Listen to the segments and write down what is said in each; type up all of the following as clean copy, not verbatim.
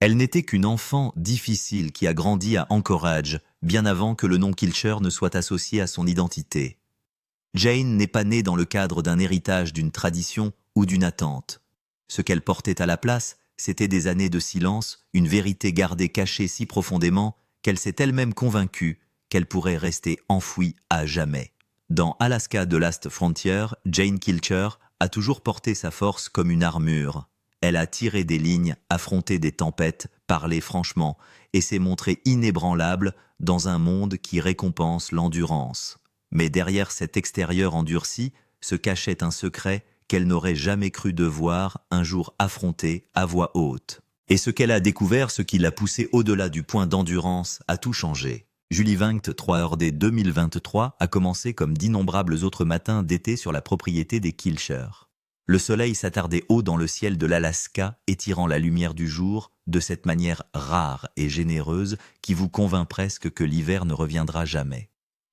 Elle n'était qu'une enfant difficile qui a grandi à Anchorage, bien avant que le nom Kilcher ne soit associé à son identité. Jane n'est pas née dans le cadre d'un héritage, d'une tradition ou d'une attente. Ce qu'elle portait à la place, c'était des années de silence, une vérité gardée cachée si profondément qu'elle s'est elle-même convaincue qu'elle pourrait rester enfouie à jamais. Dans Alaska The Last Frontier, Jane Kilcher a toujours porté sa force comme une armure. Elle a tiré des lignes, affronté des tempêtes, parlé franchement, et s'est montrée inébranlable dans un monde qui récompense l'endurance. Mais derrière cet extérieur endurci se cachait un secret qu'elle n'aurait jamais cru devoir un jour affronter à voix haute. Et ce qu'elle a découvert, ce qui l'a poussée au-delà du point d'endurance, a tout changé. Julie Vingt, 3RD 2023, a commencé comme d'innombrables autres matins d'été sur la propriété des Kilcher. Le soleil s'attardait haut dans le ciel de l'Alaska, étirant la lumière du jour de cette manière rare et généreuse qui vous convainc presque que l'hiver ne reviendra jamais.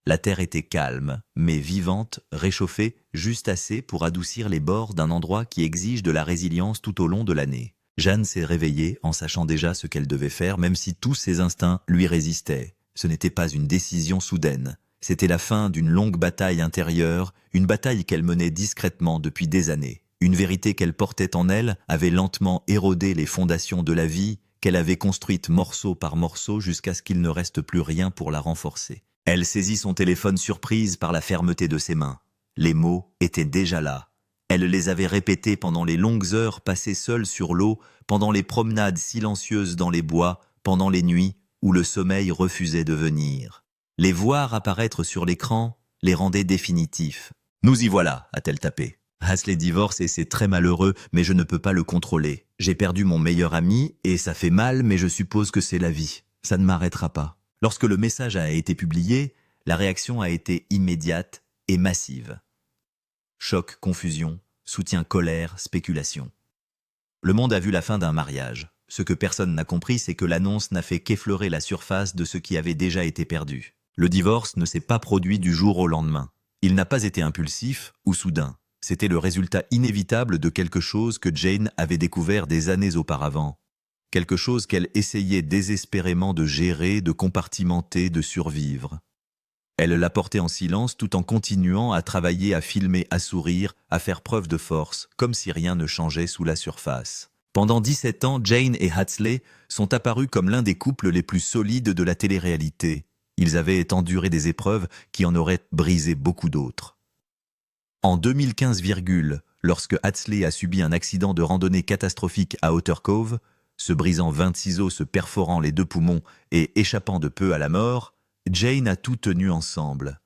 La terre était calme, mais vivante, réchauffée, juste assez pour adoucir les bords d'un endroit qui exige de la résilience tout au long de l'année. Jeanne s'est réveillée en sachant déjà ce qu'elle devait faire, même si tous ses instincts lui résistaient. Ce n'était pas une décision soudaine. C'était la fin d'une longue bataille intérieure, une bataille qu'elle menait discrètement depuis des années. Une vérité qu'elle portait en elle avait lentement érodé les fondations de la vie, qu'elle avait construite morceau par morceau jusqu'à ce qu'il ne reste plus rien pour la renforcer. Elle saisit son téléphone surprise par la fermeté de ses mains. Les mots étaient déjà là. Elle les avait répétés pendant les longues heures passées seule sur l'eau, pendant les promenades silencieuses dans les bois, pendant les nuits où le sommeil refusait de venir. Les voir apparaître sur l'écran les rendait définitifs. « Nous y voilà », a-t-elle tapé. Hasley divorce et c'est très malheureux, mais je ne peux pas le contrôler. J'ai perdu mon meilleur ami et ça fait mal, mais je suppose que c'est la vie. Ça ne m'arrêtera pas. Lorsque le message a été publié, la réaction a été immédiate et massive. Choc, confusion, soutien, colère, spéculation. Le monde a vu la fin d'un mariage. Ce que personne n'a compris, c'est que l'annonce n'a fait qu'effleurer la surface de ce qui avait déjà été perdu. Le divorce ne s'est pas produit du jour au lendemain. Il n'a pas été impulsif ou soudain. C'était le résultat inévitable de quelque chose que Jane avait découvert des années auparavant. Quelque chose qu'elle essayait désespérément de gérer, de compartimenter, de survivre. Elle l'a porté en silence tout en continuant à travailler, à filmer, à sourire, à faire preuve de force, comme si rien ne changeait sous la surface. Pendant 17 ans, Jane et Hasley sont apparus comme l'un des couples les plus solides de la télé-réalité. Ils avaient enduré des épreuves qui en auraient brisé beaucoup d'autres. En 2015, lorsque Hasley a subi un accident de randonnée catastrophique à Otter Cove, se brisant 26 os, se perforant les 2 poumons et échappant de peu à la mort, Jane a tout tenu ensemble.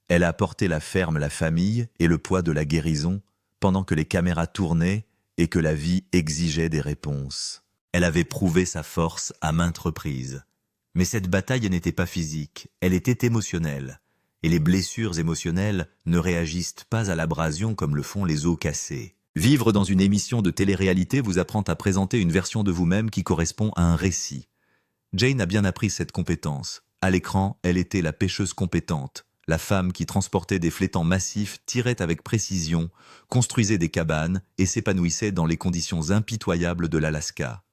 Elle a porté la ferme, la famille et le poids de la guérison pendant que les caméras tournaient et que la vie exigeait des réponses. Elle avait prouvé sa force à maintes reprises. Mais cette bataille n'était pas physique, elle était émotionnelle. Et les blessures émotionnelles ne réagissent pas à l'abrasion comme le font les os cassés. Vivre dans une émission de télé-réalité vous apprend à présenter une version de vous-même qui correspond à un récit. Jane a bien appris cette compétence. À l'écran, elle était la pêcheuse compétente, la femme qui transportait des flétans massifs, tirait avec précision, construisait des cabanes et s'épanouissait dans les conditions impitoyables de l'Alaska.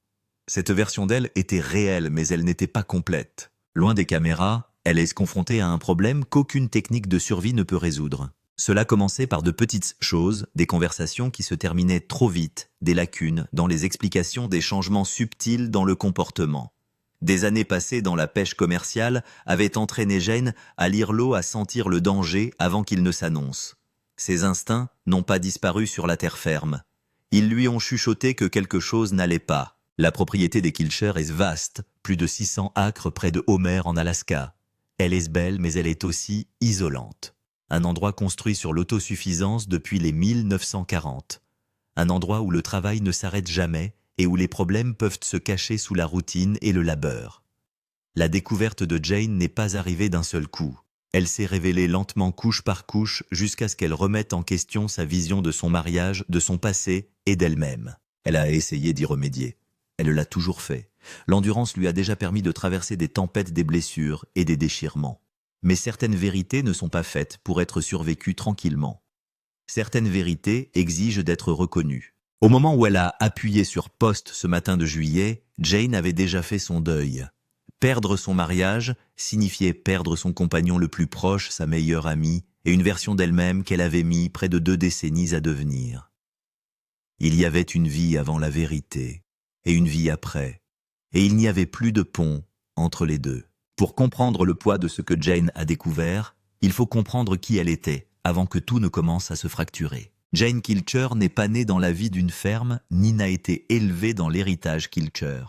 Cette version d'elle était réelle, mais elle n'était pas complète. Loin des caméras, elle est confrontée à un problème qu'aucune technique de survie ne peut résoudre. Cela commençait par de petites choses, des conversations qui se terminaient trop vite, des lacunes dans les explications, des changements subtils dans le comportement. Des années passées dans la pêche commerciale avaient entraîné Jane à lire l'eau, à sentir le danger avant qu'il ne s'annonce. Ses instincts n'ont pas disparu sur la terre ferme. Ils lui ont chuchoté que quelque chose n'allait pas. La propriété des Kilcher est vaste, plus de 600 acres près de Homer en Alaska. Elle est belle, mais elle est aussi isolante. Un endroit construit sur l'autosuffisance depuis les 1940. Un endroit où le travail ne s'arrête jamais et où les problèmes peuvent se cacher sous la routine et le labeur. La découverte de Jane n'est pas arrivée d'un seul coup. Elle s'est révélée lentement couche par couche jusqu'à ce qu'elle remette en question sa vision de son mariage, de son passé et d'elle-même. Elle a essayé d'y remédier. Elle l'a toujours fait. L'endurance lui a déjà permis de traverser des tempêtes, des blessures et des déchirements. Mais certaines vérités ne sont pas faites pour être survécues tranquillement. Certaines vérités exigent d'être reconnues. Au moment où elle a appuyé sur poste ce matin de juillet, Jane avait déjà fait son deuil. Perdre son mariage signifiait perdre son compagnon le plus proche, sa meilleure amie, et une version d'elle-même qu'elle avait mis près de 2 décennies à devenir. Il y avait une vie avant la vérité, et une vie après, et il n'y avait plus de pont entre les deux. Pour comprendre le poids de ce que Jane a découvert, il faut comprendre qui elle était, avant que tout ne commence à se fracturer. Jane Kilcher n'est pas née dans la vie d'une ferme, ni n'a été élevée dans l'héritage Kilcher.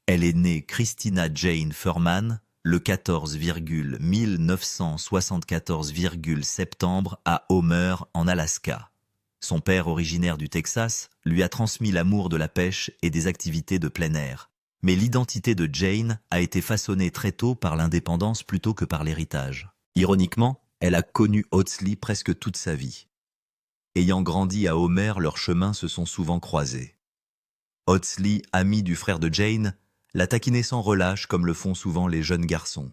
Elle est née Christina Jane Furman le 14,1974, septembre à Homer, en Alaska. Son père, originaire du Texas, lui a transmis l'amour de la pêche et des activités de plein air. Mais l'identité de Jane a été façonnée très tôt par l'indépendance plutôt que par l'héritage. Ironiquement, elle a connu Audsley presque toute sa vie. Ayant grandi à Homer, leurs chemins se sont souvent croisés. Audsley, ami du frère de Jane, l'a taquinée sans relâche comme le font souvent les jeunes garçons.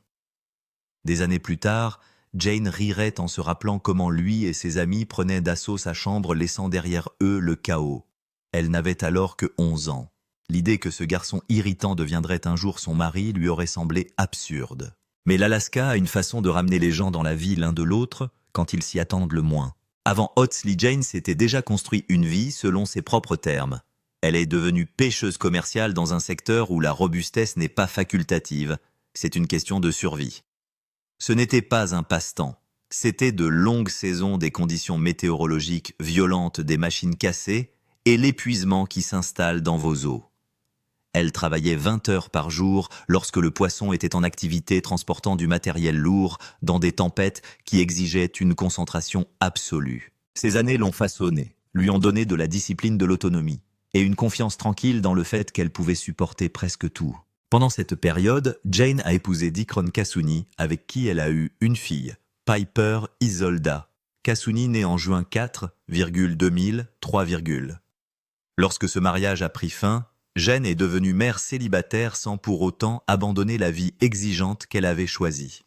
Des années plus tard, Jane rirait en se rappelant comment lui et ses amis prenaient d'assaut sa chambre, laissant derrière eux le chaos. Elle n'avait alors que 11 ans. L'idée que ce garçon irritant deviendrait un jour son mari lui aurait semblé absurde. Mais l'Alaska a une façon de ramener les gens dans la vie l'un de l'autre quand ils s'y attendent le moins. Avant Audsley, Jane s'était déjà construit une vie selon ses propres termes. Elle est devenue pêcheuse commerciale dans un secteur où la robustesse n'est pas facultative. C'est une question de survie. Ce n'était pas un passe-temps. C'était de longues saisons des conditions météorologiques violentes, des machines cassées et l'épuisement qui s'installe dans vos eaux. Elle travaillait 20 heures par jour lorsque le poisson était en activité transportant du matériel lourd dans des tempêtes qui exigeaient une concentration absolue. Ces années l'ont façonnée, lui ont donné de la discipline, de l'autonomie et une confiance tranquille dans le fait qu'elle pouvait supporter presque tout. Pendant cette période, Jane a épousé Dickron Cassouni, avec qui elle a eu une fille, Piper Isolda. Cassouni née en juin 4, 2000, 3. Lorsque ce mariage a pris fin, Jane est devenue mère célibataire sans pour autant abandonner la vie exigeante qu'elle avait choisie.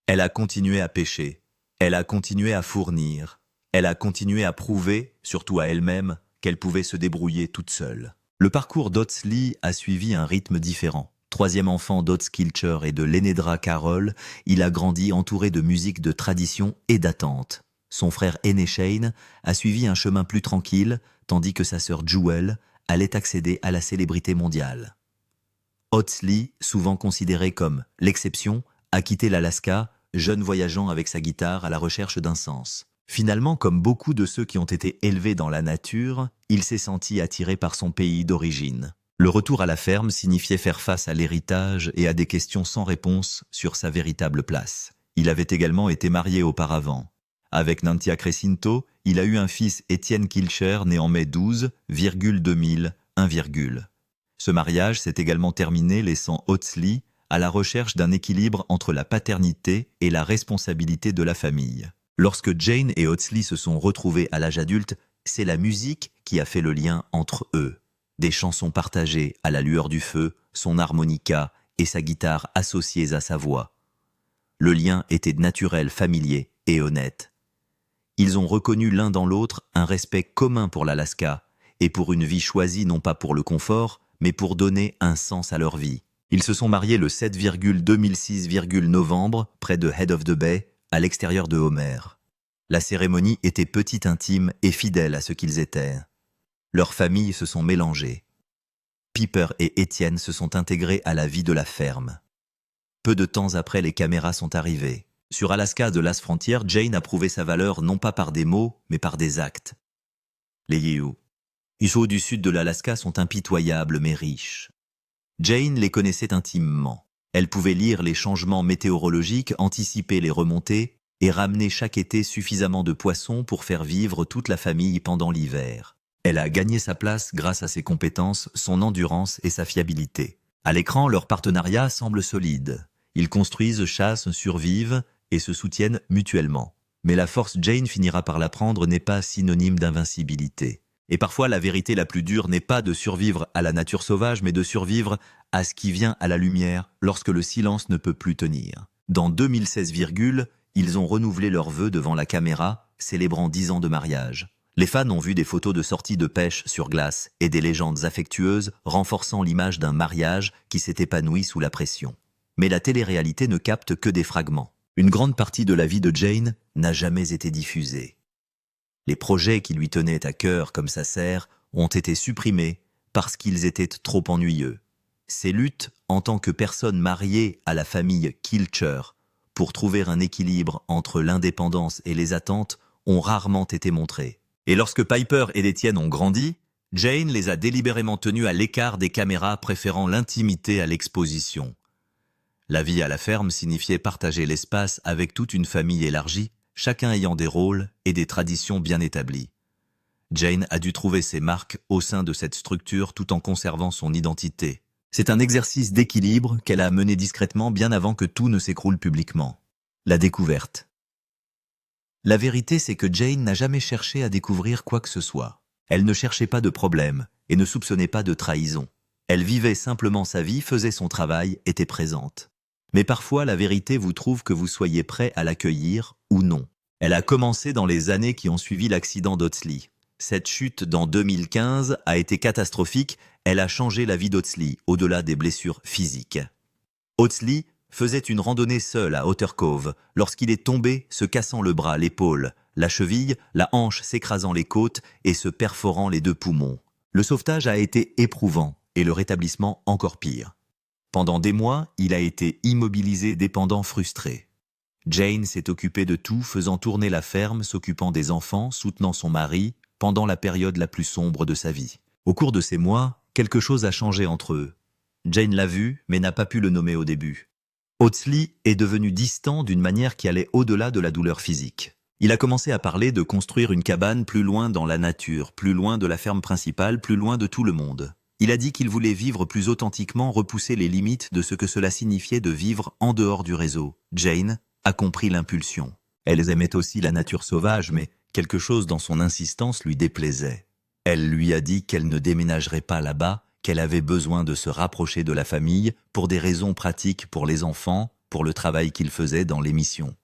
Elle a continué à pêcher, elle a continué à fournir, elle a continué à prouver, surtout à elle-même, qu'elle pouvait se débrouiller toute seule. Le parcours d'Audsley a suivi un rythme différent. 3e enfant d'Audsley Kilcher et de Lenedra Carroll, il a grandi entouré de musique de tradition et d'attente. Son frère aîné Shane a suivi un chemin plus tranquille, tandis que sa sœur Jewel allait accéder à la célébrité mondiale. Audsley, souvent considéré comme l'exception, a quitté l'Alaska, jeune voyageant avec sa guitare à la recherche d'un sens. Finalement, comme beaucoup de ceux qui ont été élevés dans la nature, il s'est senti attiré par son pays d'origine. Le retour à la ferme signifiait faire face à l'héritage et à des questions sans réponse sur sa véritable place. Il avait également été marié auparavant. Avec Nantia Crescinto, il a eu un fils, Étienne Kilcher, né en mai 12, 2000, 1. Ce mariage s'est également terminé, laissant Audsley à la recherche d'un équilibre entre la paternité et la responsabilité de la famille. Lorsque Jane et Audsley se sont retrouvés à l'âge adulte, c'est la musique qui a fait le lien entre eux. Des chansons partagées à la lueur du feu, son harmonica et sa guitare associées à sa voix. Le lien était naturel, familier et honnête. Ils ont reconnu l'un dans l'autre un respect commun pour l'Alaska et pour une vie choisie non pas pour le confort, mais pour donner un sens à leur vie. Ils se sont mariés le 7 2006 novembre, près de Head of the Bay, à l'extérieur de Homer. La cérémonie était petite, intime et fidèle à ce qu'ils étaient. Leurs familles se sont mélangées. Piper et Étienne se sont intégrés à la vie de la ferme. Peu de temps après, les caméras sont arrivées. Sur Alaska de Last Frontier, Jane a prouvé sa valeur non pas par des mots, mais par des actes. Les Yéhous. Les eaux du sud de l'Alaska sont impitoyables mais riches. Jane les connaissait intimement. Elle pouvait lire les changements météorologiques, anticiper les remontées et ramener chaque été suffisamment de poissons pour faire vivre toute la famille pendant l'hiver. Elle a gagné sa place grâce à ses compétences, son endurance et sa fiabilité. À l'écran, leur partenariat semble solide. Ils construisent, chassent, survivent et se soutiennent mutuellement. Mais la force Jane finira par l'apprendre n'est pas synonyme d'invincibilité. Et parfois, la vérité la plus dure n'est pas de survivre à la nature sauvage, mais de survivre à ce qui vient à la lumière lorsque le silence ne peut plus tenir. Dans 2016, ils ont renouvelé leurs vœux devant la caméra, célébrant 10 ans de mariage. Les fans ont vu des photos de sorties de pêche sur glace et des légendes affectueuses renforçant l'image d'un mariage qui s'est épanoui sous la pression. Mais la télé-réalité ne capte que des fragments. Une grande partie de la vie de Jane n'a jamais été diffusée. Les projets qui lui tenaient à cœur comme sa sœur ont été supprimés parce qu'ils étaient trop ennuyeux. Ses luttes en tant que personne mariée à la famille Kilcher pour trouver un équilibre entre l'indépendance et les attentes ont rarement été montrées. Et lorsque Piper et les tiennes ont grandi, Jane les a délibérément tenus à l'écart des caméras, préférant l'intimité à l'exposition. La vie à la ferme signifiait partager l'espace avec toute une famille élargie, chacun ayant des rôles et des traditions bien établies. Jane a dû trouver ses marques au sein de cette structure tout en conservant son identité. C'est un exercice d'équilibre qu'elle a mené discrètement bien avant que tout ne s'écroule publiquement. La découverte. La vérité, c'est que Jane n'a jamais cherché à découvrir quoi que ce soit. Elle ne cherchait pas de problème et ne soupçonnait pas de trahison. Elle vivait simplement sa vie, faisait son travail, était présente. Mais parfois, la vérité vous trouve que vous soyez prêt à l'accueillir ou non. Elle a commencé dans les années qui ont suivi l'accident d'Audsley. Cette chute dans 2015 a été catastrophique, elle a changé la vie d'Audsley, au-delà des blessures physiques. Audsley faisait une randonnée seule à Otter Cove lorsqu'il est tombé, se cassant le bras, l'épaule, la cheville, la hanche s'écrasant les côtes et se perforant les 2 poumons. Le sauvetage a été éprouvant et le rétablissement encore pire. Pendant des mois, il a été immobilisé, dépendant, frustré. Jane s'est occupée de tout, faisant tourner la ferme, s'occupant des enfants, soutenant son mari, pendant la période la plus sombre de sa vie. Au cours de ces mois, quelque chose a changé entre eux. Jane l'a vu, mais n'a pas pu le nommer au début. Audsley est devenu distant d'une manière qui allait au-delà de la douleur physique. Il a commencé à parler de construire une cabane plus loin dans la nature, plus loin de la ferme principale, plus loin de tout le monde. Il a dit qu'il voulait vivre plus authentiquement, repousser les limites de ce que cela signifiait de vivre en dehors du réseau. Jane a compris l'impulsion. Elle aimait aussi la nature sauvage, mais quelque chose dans son insistance lui déplaisait. Elle lui a dit qu'elle ne déménagerait pas là-bas, qu'elle avait besoin de se rapprocher de la famille pour des raisons pratiques pour les enfants, pour le travail qu'il faisait dans l'émission.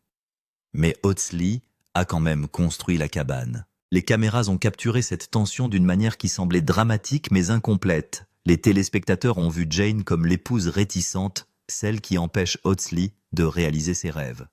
Mais Audsley a quand même construit la cabane. Les caméras ont capturé cette tension d'une manière qui semblait dramatique mais incomplète. Les téléspectateurs ont vu Jane comme l'épouse réticente, celle qui empêche Audsley de réaliser ses rêves.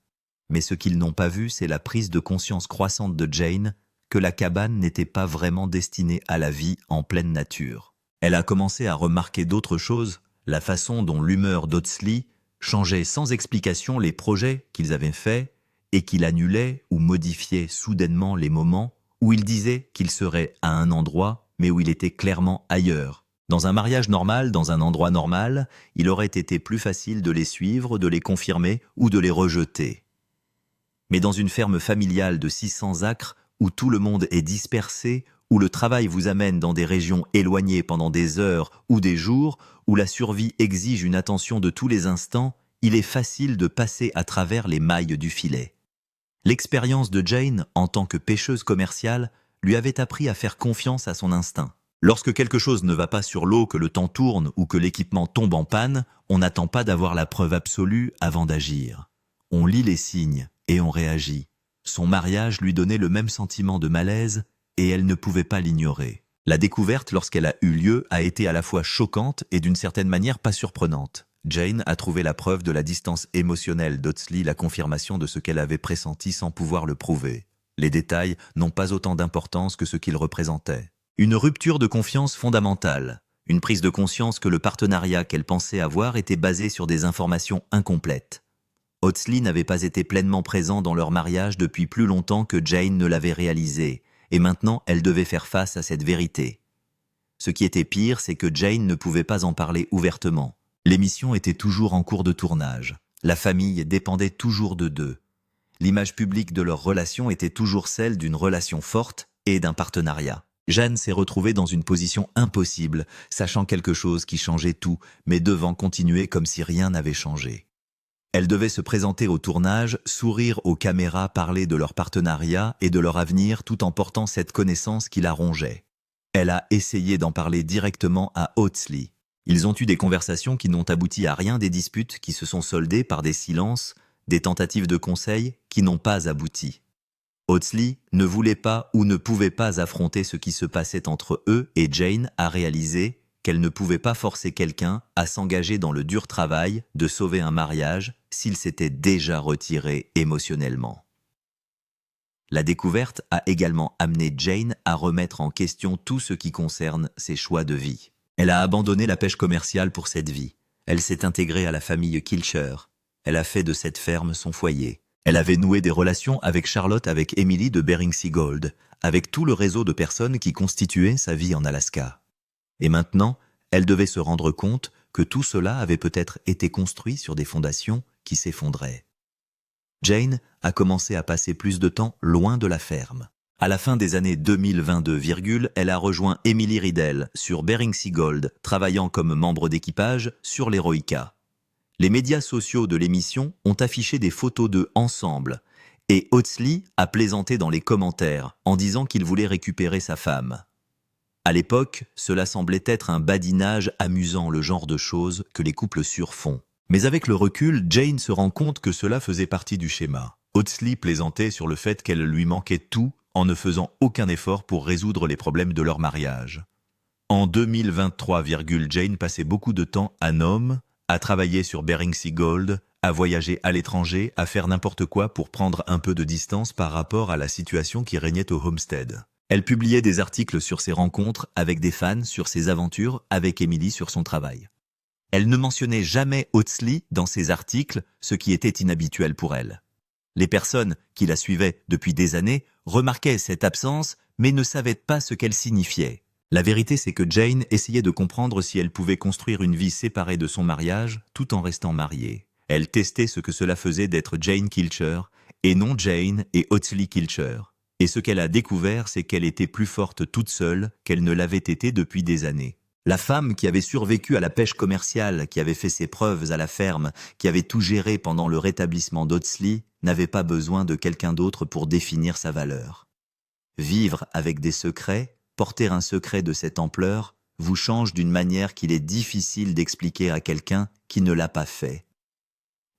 Mais ce qu'ils n'ont pas vu, c'est la prise de conscience croissante de Jane que la cabane n'était pas vraiment destinée à la vie en pleine nature. Elle a commencé à remarquer d'autres choses, la façon dont l'humeur d'Audsley changeait sans explication les projets qu'ils avaient faits et qu'il annulait ou modifiait soudainement les moments où il disait qu'il serait à un endroit mais où il était clairement ailleurs. Dans un mariage normal, dans un endroit normal, il aurait été plus facile de les suivre, de les confirmer ou de les rejeter. Mais dans une ferme familiale de 600 acres, où tout le monde est dispersé, où le travail vous amène dans des régions éloignées pendant des heures ou des jours, où la survie exige une attention de tous les instants, il est facile de passer à travers les mailles du filet. L'expérience de Jane, en tant que pêcheuse commerciale, lui avait appris à faire confiance à son instinct. Lorsque quelque chose ne va pas sur l'eau, que le temps tourne ou que l'équipement tombe en panne, on n'attend pas d'avoir la preuve absolue avant d'agir. On lit les signes et on réagit. Son mariage lui donnait le même sentiment de malaise et elle ne pouvait pas l'ignorer. La découverte, lorsqu'elle a eu lieu, a été à la fois choquante et d'une certaine manière pas surprenante. Jane a trouvé la preuve de la distance émotionnelle d'Audsley, la confirmation de ce qu'elle avait pressenti sans pouvoir le prouver. Les détails n'ont pas autant d'importance que ce qu'ils représentaient. Une rupture de confiance fondamentale, une prise de conscience que le partenariat qu'elle pensait avoir était basé sur des informations incomplètes. Audsley n'avait pas été pleinement présent dans leur mariage depuis plus longtemps que Jane ne l'avait réalisé, et maintenant elle devait faire face à cette vérité. Ce qui était pire, c'est que Jane ne pouvait pas en parler ouvertement. L'émission était toujours en cours de tournage. La famille dépendait toujours de d'eux. L'image publique de leur relation était toujours celle d'une relation forte et d'un partenariat. Jane s'est retrouvée dans une position impossible, sachant quelque chose qui changeait tout, mais devant continuer comme si rien n'avait changé. Elle devait se présenter au tournage, sourire aux caméras, parler de leur partenariat et de leur avenir tout en portant cette connaissance qui la rongeait. Elle a essayé d'en parler directement à Audsley. Ils ont eu des conversations qui n'ont abouti à rien, des disputes qui se sont soldées par des silences, des tentatives de conseil qui n'ont pas abouti. Audsley ne voulait pas ou ne pouvait pas affronter ce qui se passait entre eux et Jane a réalisé qu'elle ne pouvait pas forcer quelqu'un à s'engager dans le dur travail de sauver un mariage s'il s'était déjà retiré émotionnellement. La découverte a également amené Jane à remettre en question tout ce qui concerne ses choix de vie. Elle a abandonné la pêche commerciale pour cette vie. Elle s'est intégrée à la famille Kilcher. Elle a fait de cette ferme son foyer. Elle avait noué des relations avec Charlotte, avec Emily de Bering Sea Gold, avec tout le réseau de personnes qui constituaient sa vie en Alaska. Et maintenant, elle devait se rendre compte que tout cela avait peut-être été construit sur des fondations qui s'effondraient. Jane a commencé à passer plus de temps loin de la ferme. À la fin des années 2022, elle a rejoint Emily Riddell sur Bering Sea Gold, travaillant comme membre d'équipage sur l'Heroica. Les médias sociaux de l'émission ont affiché des photos d'eux ensemble, et Audsley a plaisanté dans les commentaires en disant qu'il voulait récupérer sa femme. À l'époque, cela semblait être un badinage amusant, le genre de choses que les couples sûrs font. Mais avec le recul, Jane se rend compte que cela faisait partie du schéma. Audsley plaisantait sur le fait qu'elle lui manquait tout en ne faisant aucun effort pour résoudre les problèmes de leur mariage. En 2023, Jane passait beaucoup de temps à Nome, à travailler sur Bering Sea Gold, à voyager à l'étranger, à faire n'importe quoi pour prendre un peu de distance par rapport à la situation qui régnait au Homestead. Elle publiait des articles sur ses rencontres avec des fans, sur ses aventures avec Emily, sur son travail. Elle ne mentionnait jamais Audsley dans ses articles, ce qui était inhabituel pour elle. Les personnes qui la suivaient depuis des années remarquaient cette absence, mais ne savaient pas ce qu'elle signifiait. La vérité, c'est que Jane essayait de comprendre si elle pouvait construire une vie séparée de son mariage tout en restant mariée. Elle testait ce que cela faisait d'être Jane Kilcher et non Jane et Audsley Kilcher. Et ce qu'elle a découvert, c'est qu'elle était plus forte toute seule qu'elle ne l'avait été depuis des années. La femme qui avait survécu à la pêche commerciale, qui avait fait ses preuves à la ferme, qui avait tout géré pendant le rétablissement d'Audsley, n'avait pas besoin de quelqu'un d'autre pour définir sa valeur. Vivre avec des secrets, porter un secret de cette ampleur, vous change d'une manière qu'il est difficile d'expliquer à quelqu'un qui ne l'a pas fait.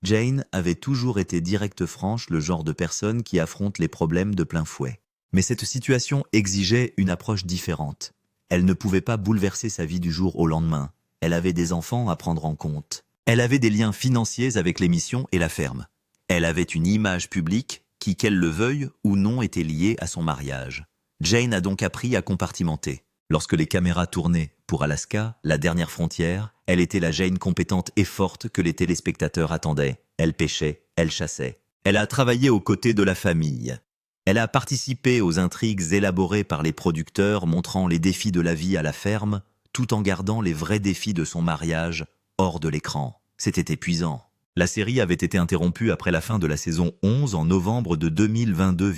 Jane avait toujours été directe franche, le genre de personne qui affronte les problèmes de plein fouet. Mais cette situation exigeait une approche différente. Elle ne pouvait pas bouleverser sa vie du jour au lendemain. Elle avait des enfants à prendre en compte. Elle avait des liens financiers avec l'émission et la ferme. Elle avait une image publique qui, qu'elle le veuille ou non, était liée à son mariage. Jane a donc appris à compartimenter. Lorsque les caméras tournaient pour Alaska, la dernière frontière, elle était la Jane compétente et forte que les téléspectateurs attendaient. Elle pêchait, elle chassait. Elle a travaillé aux côtés de la famille. Elle a participé aux intrigues élaborées par les producteurs montrant les défis de la vie à la ferme, tout en gardant les vrais défis de son mariage hors de l'écran. C'était épuisant. La série avait été interrompue après la fin de la saison 11 en novembre de 2022,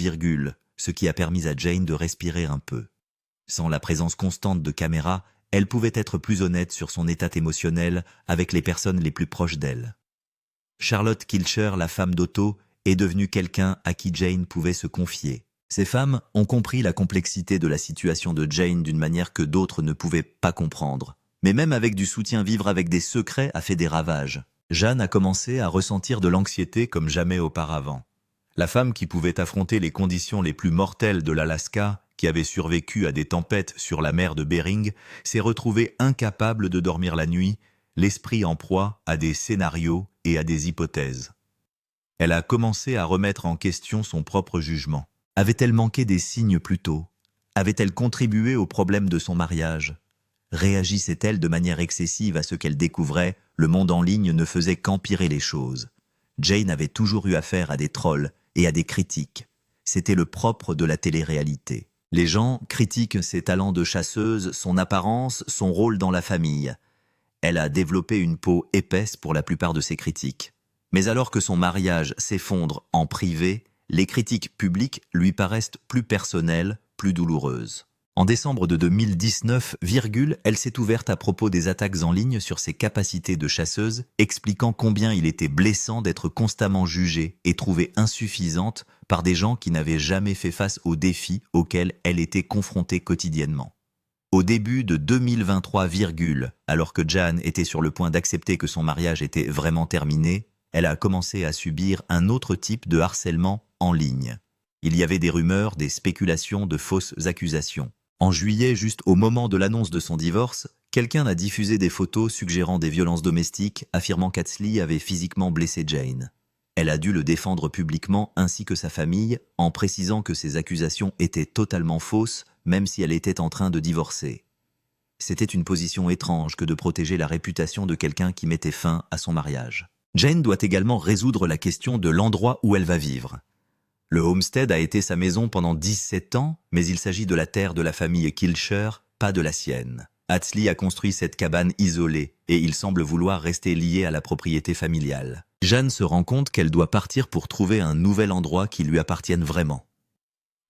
ce qui a permis à Jane de respirer un peu. Sans la présence constante de caméras, elle pouvait être plus honnête sur son état émotionnel avec les personnes les plus proches d'elle. Charlotte Kilcher, la femme d'Otto, est devenue quelqu'un à qui Jane pouvait se confier. Ces femmes ont compris la complexité de la situation de Jane d'une manière que d'autres ne pouvaient pas comprendre. Mais même avec du soutien, vivre avec des secrets a fait des ravages. Jeanne a commencé à ressentir de l'anxiété comme jamais auparavant. La femme qui pouvait affronter les conditions les plus mortelles de l'Alaska, qui avait survécu à des tempêtes sur la mer de Bering, s'est retrouvée incapable de dormir la nuit, l'esprit en proie à des scénarios et à des hypothèses. Elle a commencé à remettre en question son propre jugement. Avait-elle manqué des signes plus tôt? Avait-elle contribué au problème de son mariage? Réagissait-elle de manière excessive à ce qu'elle découvrait? Le monde en ligne ne faisait qu'empirer les choses. Jane avait toujours eu affaire à des trolls et à des critiques. C'était le propre de la télé-réalité. Les gens critiquent ses talents de chasseuse, son apparence, son rôle dans la famille. Elle a développé une peau épaisse pour la plupart de ses critiques. Mais alors que son mariage s'effondre en privé, les critiques publiques lui paraissent plus personnelles, plus douloureuses. En décembre de 2019, elle s'est ouverte à propos des attaques en ligne sur ses capacités de chasseuse, expliquant combien il était blessant d'être constamment jugée et trouvée insuffisante par des gens qui n'avaient jamais fait face aux défis auxquels elle était confrontée quotidiennement. Au début de 2023, alors que Jan était sur le point d'accepter que son mariage était vraiment terminé, elle a commencé à subir un autre type de harcèlement en ligne. Il y avait des rumeurs, des spéculations, de fausses accusations. En juillet, juste au moment de l'annonce de son divorce, quelqu'un a diffusé des photos suggérant des violences domestiques, affirmant qu'Atsley avait physiquement blessé Jane. Elle a dû le défendre publiquement ainsi que sa famille, en précisant que ces accusations étaient totalement fausses, même si elle était en train de divorcer. C'était une position étrange que de protéger la réputation de quelqu'un qui mettait fin à son mariage. Jane doit également résoudre la question de l'endroit où elle va vivre. Le homestead a été sa maison pendant 17 ans, mais il s'agit de la terre de la famille Kilcher, pas de la sienne. Atsley a construit cette cabane isolée et il semble vouloir rester lié à la propriété familiale. Jane se rend compte qu'elle doit partir pour trouver un nouvel endroit qui lui appartienne vraiment.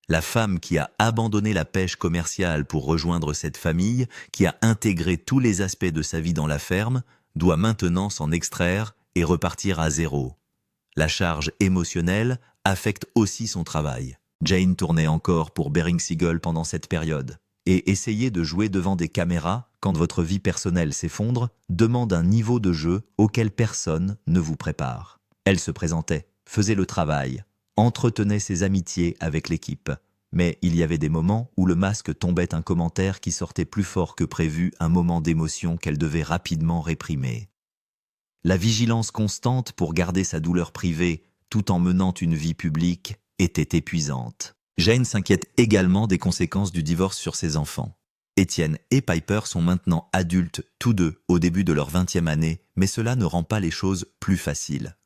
La femme qui a abandonné la pêche commerciale pour rejoindre cette famille, qui a intégré tous les aspects de sa vie dans la ferme, doit maintenant s'en extraire et repartir à zéro. La charge émotionnelle affecte aussi son travail. Jane tournait encore pour Bering Seagull pendant cette période. Et essayer de jouer devant des caméras quand votre vie personnelle s'effondre demande un niveau de jeu auquel personne ne vous prépare. Elle se présentait, faisait le travail, entretenait ses amitiés avec l'équipe. Mais il y avait des moments où le masque tombait un commentaire qui sortait plus fort que prévu, un moment d'émotion qu'elle devait rapidement réprimer. La vigilance constante pour garder sa douleur privée tout en menant une vie publique était épuisante. Jane s'inquiète également des conséquences du divorce sur ses enfants. Etienne et Piper sont maintenant adultes, tous deux, au début de leur 20e année, mais cela ne rend pas les choses plus faciles.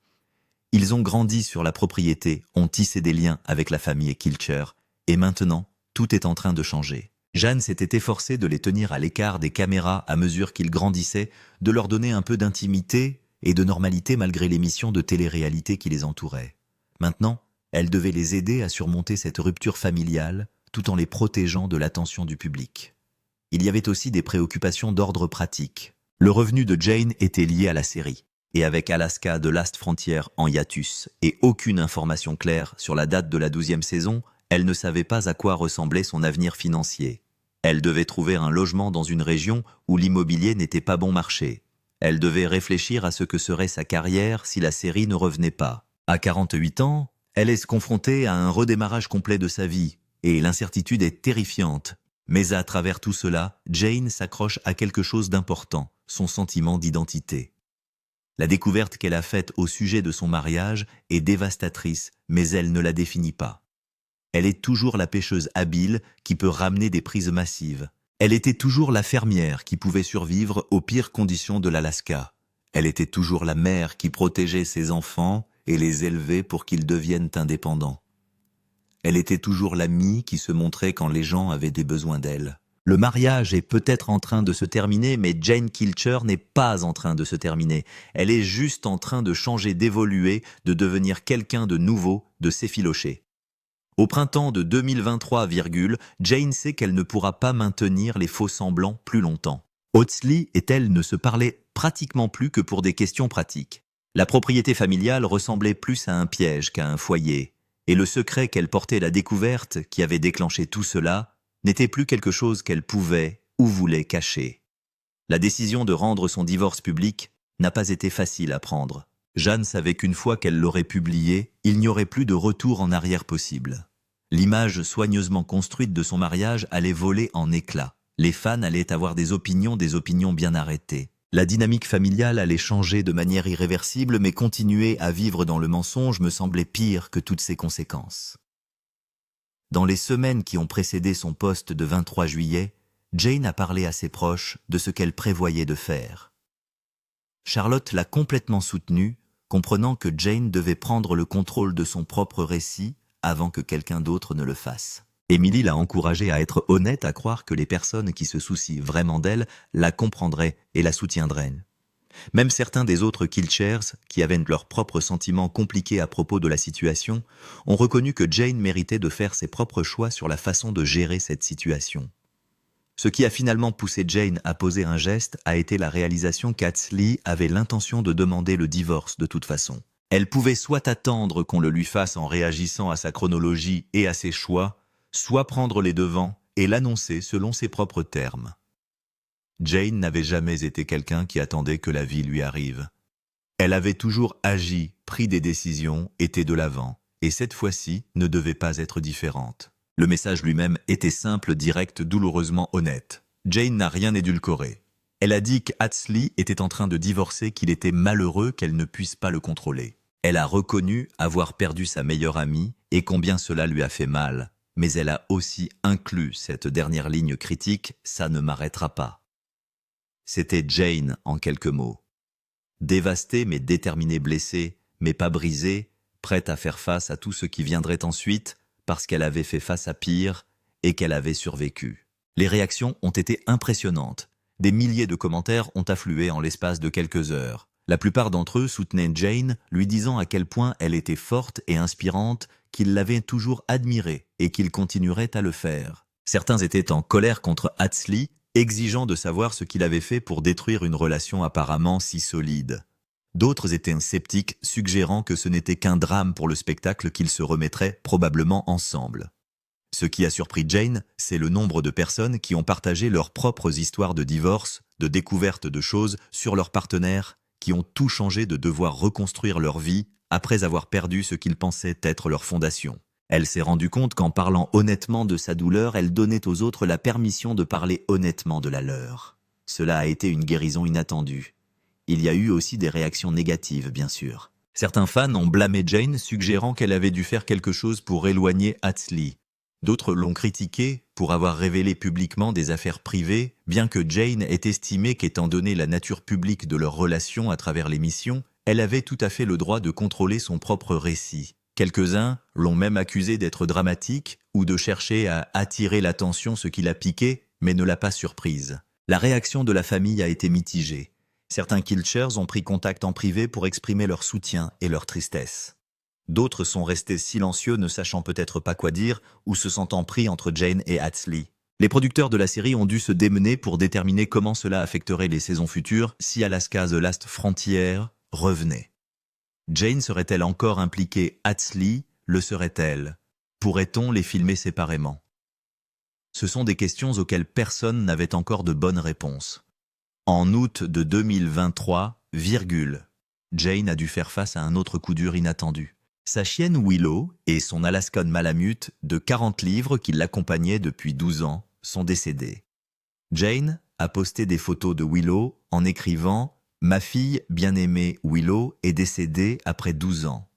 Ils ont grandi sur la propriété, ont tissé des liens avec la famille Kilcher, et maintenant, tout est en train de changer. Jane s'était efforcée de les tenir à l'écart des caméras à mesure qu'ils grandissaient, de leur donner un peu d'intimité et de normalité malgré l'émission de télé-réalité qui les entourait. Maintenant, elle devait les aider à surmonter cette rupture familiale tout en les protégeant de l'attention du public. Il y avait aussi des préoccupations d'ordre pratique. Le revenu de Jane était lié à la série, et avec Alaska de Last Frontier en hiatus et aucune information claire sur la date de la 12e saison, elle ne savait pas à quoi ressemblait son avenir financier. Elle devait trouver un logement dans une région où l'immobilier n'était pas bon marché. Elle devait réfléchir à ce que serait sa carrière si la série ne revenait pas. À 48 ans, elle est confrontée à un redémarrage complet de sa vie, et l'incertitude est terrifiante. Mais à travers tout cela, Jane s'accroche à quelque chose d'important, son sentiment d'identité. La découverte qu'elle a faite au sujet de son mariage est dévastatrice, mais elle ne la définit pas. Elle est toujours la pêcheuse habile qui peut ramener des prises massives. Elle était toujours la fermière qui pouvait survivre aux pires conditions de l'Alaska. Elle était toujours la mère qui protégeait ses enfants et les élevait pour qu'ils deviennent indépendants. Elle était toujours l'amie qui se montrait quand les gens avaient des besoins d'elle. Le mariage est peut-être en train de se terminer, mais Jane Kilcher n'est pas en train de se terminer. Elle est juste en train de changer, d'évoluer, de devenir quelqu'un de nouveau, de s'effilocher. Au printemps de 2023, Jane sait qu'elle ne pourra pas maintenir les faux semblants plus longtemps. Atsley et elle ne se parlaient pratiquement plus que pour des questions pratiques. La propriété familiale ressemblait plus à un piège qu'à un foyer, et le secret qu'elle portait, la découverte qui avait déclenché tout cela, n'était plus quelque chose qu'elle pouvait ou voulait cacher. La décision de rendre son divorce public n'a pas été facile à prendre. Jane savait qu'une fois qu'elle l'aurait publié, il n'y aurait plus de retour en arrière possible. L'image soigneusement construite de son mariage allait voler en éclats. Les fans allaient avoir des opinions bien arrêtées. La dynamique familiale allait changer de manière irréversible, mais continuer à vivre dans le mensonge me semblait pire que toutes ces conséquences. Dans les semaines qui ont précédé son poste de 23 juillet, Jane a parlé à ses proches de ce qu'elle prévoyait de faire. Charlotte l'a complètement soutenue, comprenant que Jane devait prendre le contrôle de son propre récit avant que quelqu'un d'autre ne le fasse. Emily l'a encouragée à être honnête, à croire que les personnes qui se soucient vraiment d'elle la comprendraient et la soutiendraient. Même certains des autres Kilchers, qui avaient leurs propres sentiments compliqués à propos de la situation, ont reconnu que Jane méritait de faire ses propres choix sur la façon de gérer cette situation. Ce qui a finalement poussé Jane à poser un geste a été la réalisation qu'Atsley avait l'intention de demander le divorce de toute façon. Elle pouvait soit attendre qu'on le lui fasse en réagissant à sa chronologie et à ses choix, soit prendre les devants et l'annoncer selon ses propres termes. Jane n'avait jamais été quelqu'un qui attendait que la vie lui arrive. Elle avait toujours agi, pris des décisions, été de l'avant. et cette fois-ci ne devait pas être différente. Le message lui-même était simple, direct, douloureusement honnête. Jane n'a rien édulcoré. Elle a dit qu'Hatsley était en train de divorcer, qu'il était malheureux qu'elle ne puisse pas le contrôler. Elle a reconnu avoir perdu sa meilleure amie et combien cela lui a fait mal. Mais elle a aussi inclus cette dernière ligne critique « ça ne m'arrêtera pas ». C'était Jane en quelques mots. Dévastée mais déterminée, blessée, mais pas brisée, prête à faire face à tout ce qui viendrait ensuite parce qu'elle avait fait face à pire et qu'elle avait survécu. Les réactions ont été impressionnantes. Des milliers de commentaires ont afflué en l'espace de quelques heures. La plupart d'entre eux soutenaient Jane, lui disant à quel point elle était forte et inspirante, qu'ils l'avaient toujours admirée et qu'ils continueraient à le faire. Certains étaient en colère contre Hatsley, exigeant de savoir ce qu'il avait fait pour détruire une relation apparemment si solide. D'autres étaient sceptiques, suggérant que ce n'était qu'un drame pour le spectacle qu'ils se remettraient probablement ensemble. Ce qui a surpris Jane, c'est le nombre de personnes qui ont partagé leurs propres histoires de divorce, de découverte de choses sur leurs partenaires, qui ont tout changé de devoir reconstruire leur vie après avoir perdu ce qu'ils pensaient être leur fondation. Elle s'est rendue compte qu'en parlant honnêtement de sa douleur, elle donnait aux autres la permission de parler honnêtement de la leur. Cela a été une guérison inattendue. Il y a eu aussi des réactions négatives, bien sûr. Certains fans ont blâmé Jane, suggérant qu'elle avait dû faire quelque chose pour éloigner Hatsley. D'autres l'ont critiquée pour avoir révélé publiquement des affaires privées, bien que Jane ait estimé qu'étant donné la nature publique de leur relation à travers l'émission, elle avait tout à fait le droit de contrôler son propre récit. Quelques-uns l'ont même accusée d'être dramatique ou de chercher à attirer l'attention, ce qui l'a piquée, mais ne l'a pas surprise. La réaction de la famille a été mitigée. Certains Kilchers ont pris contact en privé pour exprimer leur soutien et leur tristesse. D'autres sont restés silencieux, ne sachant peut-être pas quoi dire ou se sentant pris entre Jane et Hatsley. Les producteurs de la série ont dû se démener pour déterminer comment cela affecterait les saisons futures si Alaska The Last Frontier revenait. Jane serait-elle encore impliquée? Hatsley le serait-elle? Pourrait-on les filmer séparément? Ce sont des questions auxquelles personne n'avait encore de bonnes réponses. En août de 2023, Jane a dû faire face à un autre coup dur inattendu. Sa chienne Willow et son Alaskan Malamute de 40 livres qui l'accompagnaient depuis 12 ans sont décédés. Jane a posté des photos de Willow en écrivant « Ma fille bien-aimée Willow est décédée après 12 ans.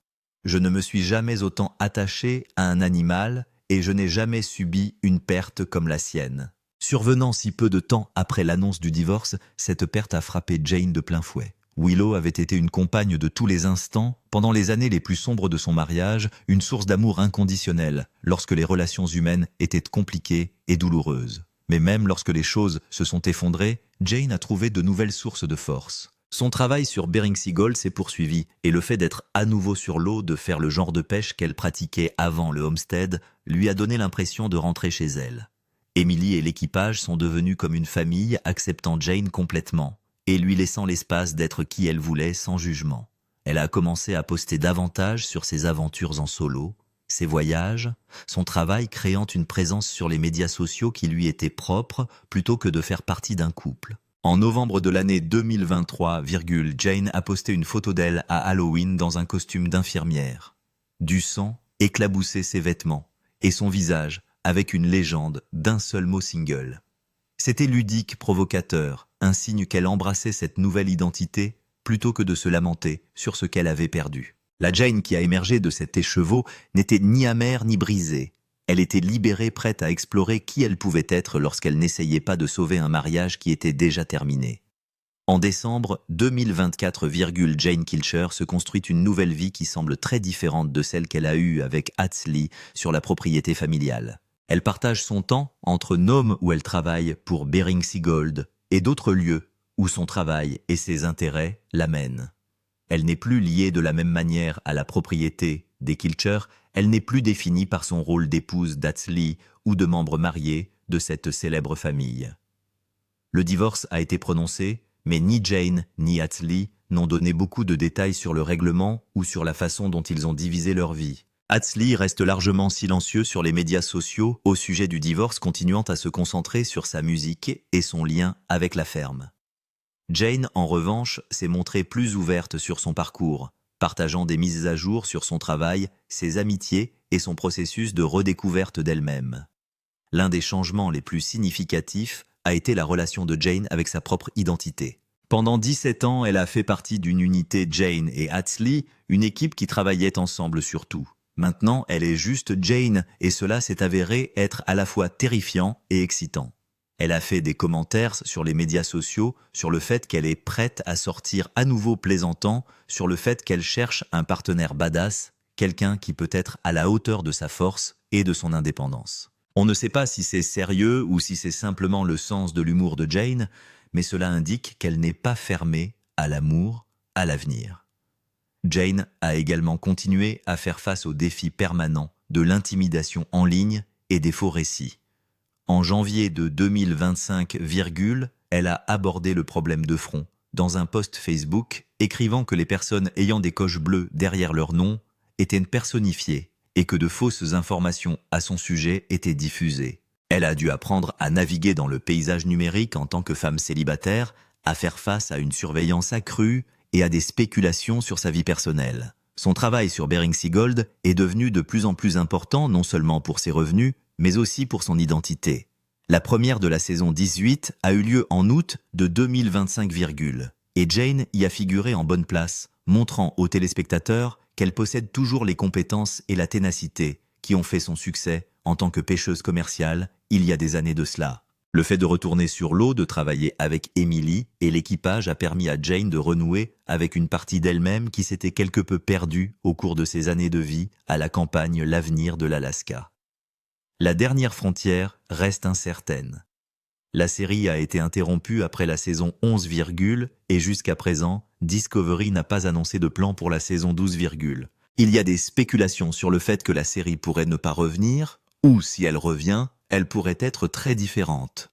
Je ne me suis jamais autant attachée à un animal et je n'ai jamais subi une perte comme la sienne. » Survenant si peu de temps après l'annonce du divorce, cette perte a frappé Jane de plein fouet. Willow avait été une compagne de tous les instants, pendant les années les plus sombres de son mariage, une source d'amour inconditionnel, lorsque les relations humaines étaient compliquées et douloureuses. Mais même lorsque les choses se sont effondrées, Jane a trouvé de nouvelles sources de force. Son travail sur Bering Sea Gold s'est poursuivi, et le fait d'être à nouveau sur l'eau, de faire le genre de pêche qu'elle pratiquait avant le homestead, lui a donné l'impression de rentrer chez elle. Emily et l'équipage sont devenus comme une famille, acceptant Jane complètement et lui laissant l'espace d'être qui elle voulait sans jugement. Elle a commencé à poster davantage sur ses aventures en solo, ses voyages, son travail créant une présence sur les médias sociaux qui lui était propre plutôt que de faire partie d'un couple. En novembre de l'année 2023, Jane a posté une photo d'elle à Halloween dans un costume d'infirmière. Du sang éclaboussait ses vêtements et son visage avec une légende d'un seul mot single. C'était ludique, provocateur, un signe qu'elle embrassait cette nouvelle identité plutôt que de se lamenter sur ce qu'elle avait perdu. La Jane qui a émergé de cet écheveau n'était ni amère ni brisée. Elle était libérée, prête à explorer qui elle pouvait être lorsqu'elle n'essayait pas de sauver un mariage qui était déjà terminé. En décembre 2024, Jane Kilcher se construit une nouvelle vie qui semble très différente de celle qu'elle a eue avec Hatsley sur la propriété familiale. Elle partage son temps entre Nome où elle travaille pour Bering Sea Gold et d'autres lieux où son travail et ses intérêts l'amènent. Elle n'est plus liée de la même manière à la propriété des Kilcher, elle n'est plus définie par son rôle d'épouse d'Hatsley ou de membre marié de cette célèbre famille. Le divorce a été prononcé, mais ni Jane ni Hatsley n'ont donné beaucoup de détails sur le règlement ou sur la façon dont ils ont divisé leur vie. Hatsley reste largement silencieux sur les médias sociaux au sujet du divorce, continuant à se concentrer sur sa musique et son lien avec la ferme. Jane, en revanche, s'est montrée plus ouverte sur son parcours, partageant des mises à jour sur son travail, ses amitiés et son processus de redécouverte d'elle-même. L'un des changements les plus significatifs a été la relation de Jane avec sa propre identité. Pendant 17 ans, elle a fait partie d'une unité Jane et Hatsley, une équipe qui travaillait ensemble sur tout. Maintenant, elle est juste Jane et cela s'est avéré être à la fois terrifiant et excitant. Elle a fait des commentaires sur les médias sociaux sur le fait qu'elle est prête à sortir à nouveau plaisantant, sur le fait qu'elle cherche un partenaire badass, quelqu'un qui peut être à la hauteur de sa force et de son indépendance. On ne sait pas si c'est sérieux ou si c'est simplement le sens de l'humour de Jane, mais cela indique qu'elle n'est pas fermée à l'amour, à l'avenir. Jane a également continué à faire face aux défis permanents de l'intimidation en ligne et des faux récits. En janvier de 2025, elle a abordé le problème de front dans un post Facebook écrivant que les personnes ayant des coches bleues derrière leur nom étaient personnifiées et que de fausses informations à son sujet étaient diffusées. Elle a dû apprendre à naviguer dans le paysage numérique en tant que femme célibataire, à faire face à une surveillance accrue et à des spéculations sur sa vie personnelle. Son travail sur Bering Sea Gold est devenu de plus en plus important non seulement pour ses revenus, mais aussi pour son identité. La première de la saison 18 a eu lieu en août de 2025, et Jane y a figuré en bonne place, montrant aux téléspectateurs qu'elle possède toujours les compétences et la ténacité qui ont fait son succès en tant que pêcheuse commerciale il y a des années de cela. Le fait de retourner sur l'eau, de travailler avec Emily et l'équipage a permis à Jane de renouer avec une partie d'elle-même qui s'était quelque peu perdue au cours de ses années de vie à la campagne L'Avenir de l'Alaska. La dernière frontière reste incertaine. La série a été interrompue après la saison 11, et jusqu'à présent, Discovery n'a pas annoncé de plan pour la saison 12. Il y a des spéculations sur le fait que la série pourrait ne pas revenir, ou si elle revient, elle pourrait être très différente.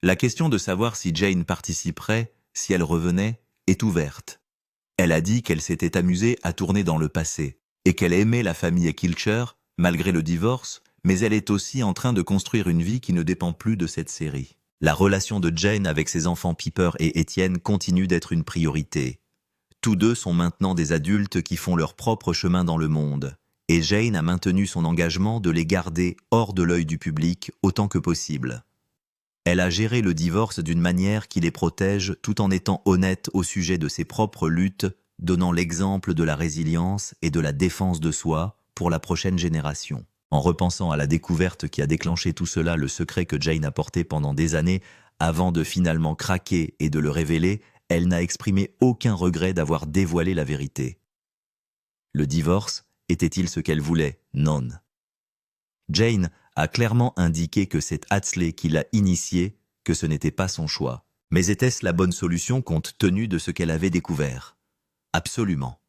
La question de savoir si Jane participerait, si elle revenait, est ouverte. Elle a dit qu'elle s'était amusée à tourner dans le passé, et qu'elle aimait la famille Kilcher, malgré le divorce, mais elle est aussi en train de construire une vie qui ne dépend plus de cette série. La relation de Jane avec ses enfants Piper et Etienne continue d'être une priorité. Tous deux sont maintenant des adultes qui font leur propre chemin dans le monde, et Jane a maintenu son engagement de les garder hors de l'œil du public autant que possible. Elle a géré le divorce d'une manière qui les protège tout en étant honnête au sujet de ses propres luttes, donnant l'exemple de la résilience et de la défense de soi pour la prochaine génération. En repensant à la découverte qui a déclenché tout cela, le secret que Jane a porté pendant des années, avant de finalement craquer et de le révéler, elle n'a exprimé aucun regret d'avoir dévoilé la vérité. Le divorce était-il ce qu'elle voulait? Non. Jane a clairement indiqué que c'est Hatsley qui l'a initié, que ce n'était pas son choix. Mais était-ce la bonne solution compte tenu de ce qu'elle avait découvert? Absolument.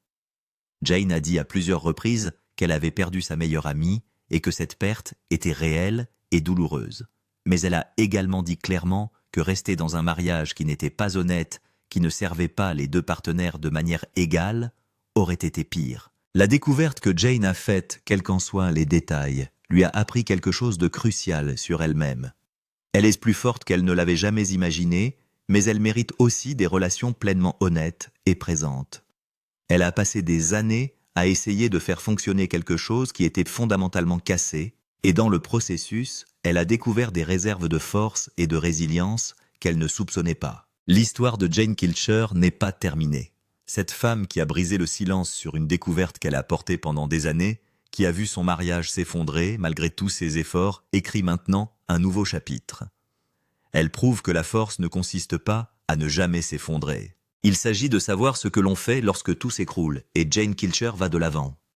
Jane a dit à plusieurs reprises qu'elle avait perdu sa meilleure amie et que cette perte était réelle et douloureuse. Mais elle a également dit clairement que rester dans un mariage qui n'était pas honnête, qui ne servait pas les deux partenaires de manière égale, aurait été pire. La découverte que Jane a faite, quels qu'en soient les détails, lui a appris quelque chose de crucial sur elle-même. Elle est plus forte qu'elle ne l'avait jamais imaginé, mais elle mérite aussi des relations pleinement honnêtes et présentes. Elle a passé des années à essayer de faire fonctionner quelque chose qui était fondamentalement cassé, et dans le processus, elle a découvert des réserves de force et de résilience qu'elle ne soupçonnait pas. L'histoire de Jane Kilcher n'est pas terminée. Cette femme qui a brisé le silence sur une découverte qu'elle a portée pendant des années, qui a vu son mariage s'effondrer malgré tous ses efforts, écrit maintenant un nouveau chapitre. Elle prouve que la force ne consiste pas à ne jamais s'effondrer. Il s'agit de savoir ce que l'on fait lorsque tout s'écroule, et Jane Kilcher va de l'avant.